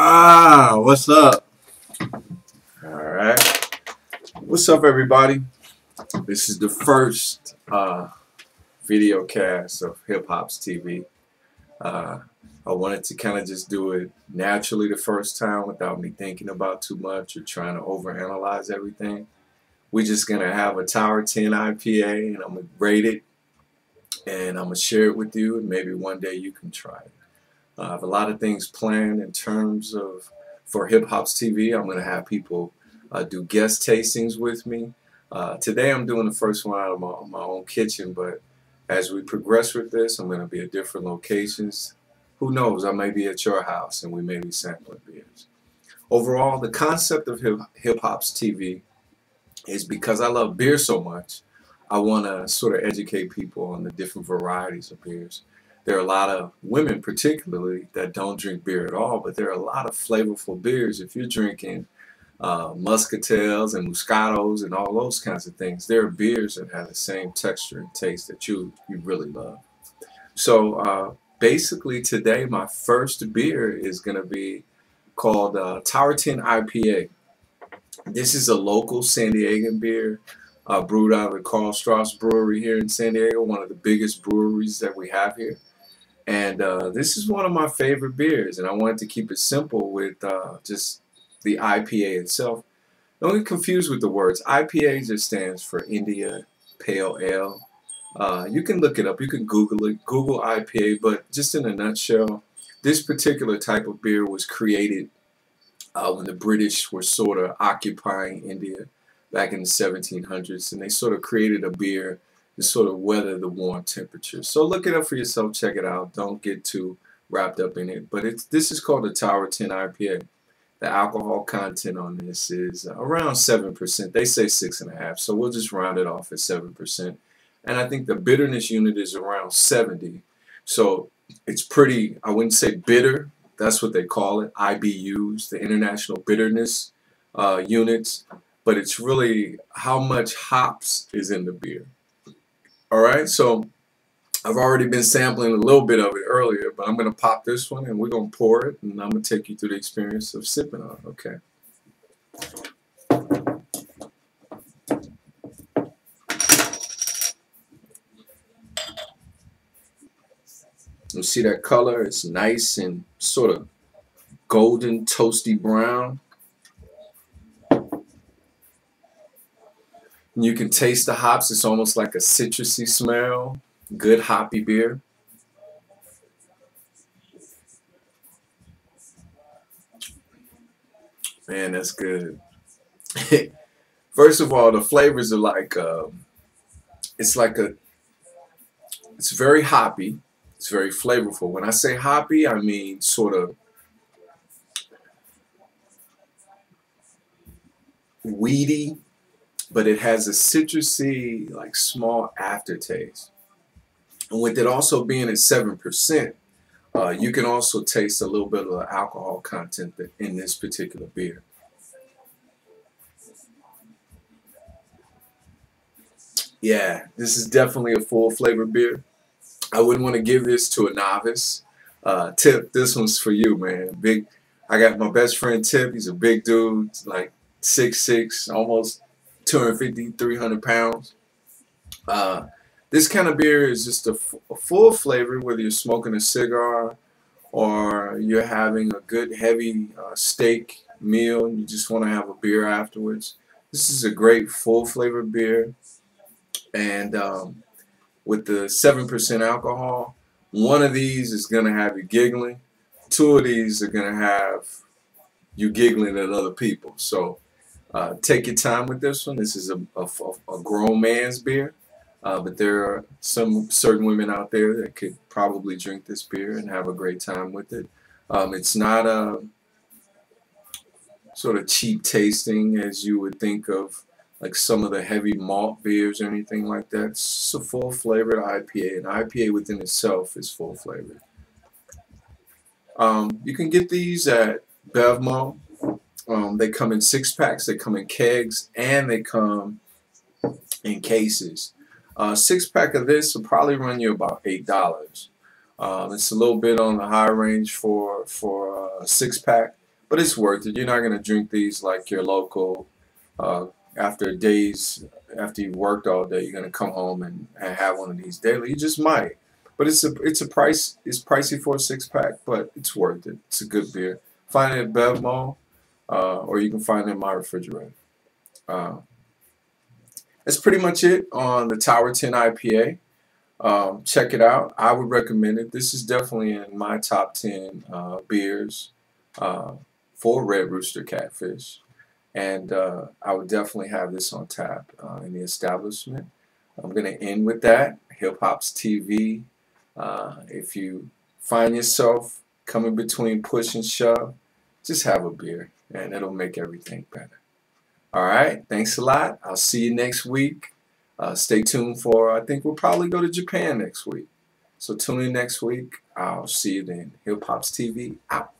What's up? All right. What's up, everybody? This is the first video cast of Hip Hop's TV. I wanted to kind of just do it naturally the first time without me thinking about too much or trying to overanalyze everything. We're just going to have a Tower 10 IPA, and I'm going to rate it, and I'm going to share it with you, and maybe one day you can try it. I have a lot of things planned in terms of for Hip Hop's TV. I'm going to have people do guest tastings with me. Today I'm doing the first one out of my own kitchen, but as we progress with this, I'm going to be at different locations. Who knows, I may be at your house and we may be sampling beers. Overall, the concept of Hip Hop's TV is because I love beer so much, I want to sort of educate people on the different varieties of beers. There are a lot of women particularly that don't drink beer at all, but there are a lot of flavorful beers. If you're drinking muscatels and moscatos and all those kinds of things, there are beers that have the same texture and taste that you really love. So basically today my first beer is going to be called Tower 10 IPA. This is a local San Diegan beer brewed out of the Karl Strauss Brewery here in San Diego, one of the biggest breweries that we have here. And this is one of my favorite beers, and I wanted to keep it simple with just the IPA itself. Don't get confused with the words. IPA just stands for India Pale Ale. You can look it up. You can Google it. Google IPA, but just in a nutshell, this particular type of beer was created when the British were sort of occupying India back in the 1700s, and they sort of created a beer to sort of weather the warm temperatures. So look it up for yourself, check it out. Don't get too wrapped up in it. But this is called the Tower 10 IPA. The alcohol content on this is around 7%. They say 6.5, so we'll just round it off at 7%. And I think the bitterness unit is around 70. So it's pretty, I wouldn't say bitter, that's what they call it, IBUs, the International Bitterness Units. But it's really how much hops is in the beer. Alright, so I've already been sampling a little bit of it earlier, but I'm going to pop this one and we're going to pour it, and I'm going to take you through the experience of sipping on it, okay? You see that color? It's nice and sort of golden, toasty brown. You can taste the hops. It's almost like a citrusy smell. Good hoppy beer. Man, that's good. First of all, the flavors are like, it's very hoppy. It's very flavorful. When I say hoppy, I mean sort of weedy, but it has a citrusy, like small aftertaste. And with it also being at 7%, you can also taste a little bit of the alcohol content in this particular beer. Yeah, this is definitely a full flavor beer. I wouldn't want to give this to a novice. Tip, this one's for you, man. Big. I got my best friend Tip. He's a big dude, like 6'6", almost 250, 300 pounds. This kind of beer is just a full flavor, whether you're smoking a cigar or you're having a good heavy steak meal and you just want to have a beer afterwards. This is a great full flavor beer, and with the 7% alcohol, one of these is going to have you giggling. Two of these are going to have you giggling at other people. So take your time with this one. This is a grown man's beer, but there are some certain women out there that could probably drink this beer and have a great time with it. It's not a sort of cheap tasting as you would think of like some of the heavy malt beers or anything like that. It's a full flavored IPA, and IPA within itself is full flavored. You can get these at Bevmo. They come in 6-packs, they come in kegs, and they come in cases. 6-pack of this will probably run you about $8. It's a little bit on the high range for a 6-pack, but it's worth it. You're not gonna drink these like your local. Uh, after days, after you've worked all day, you're gonna come home and have one of these daily. You just might, but it's a price. It's pricey for a 6 pack, but it's worth it. It's a good beer. Find it at Bev Mall, or you can find it in my refrigerator. Uh, that's pretty much it on the Tower 10 IPA. Check it out. I would recommend it. This is definitely in my top 10 beers uh, for Red Rooster Catfish. And I would definitely have this on tap in the establishment. I'm going to end with that. Hip Hops TV. If you find yourself coming between push and shove, just have a beer and it'll make everything better. All right. Thanks a lot. I'll see you next week. Stay tuned for, I think we'll probably go to Japan next week. So tune in next week. I'll see you then. Hip Hops TV out.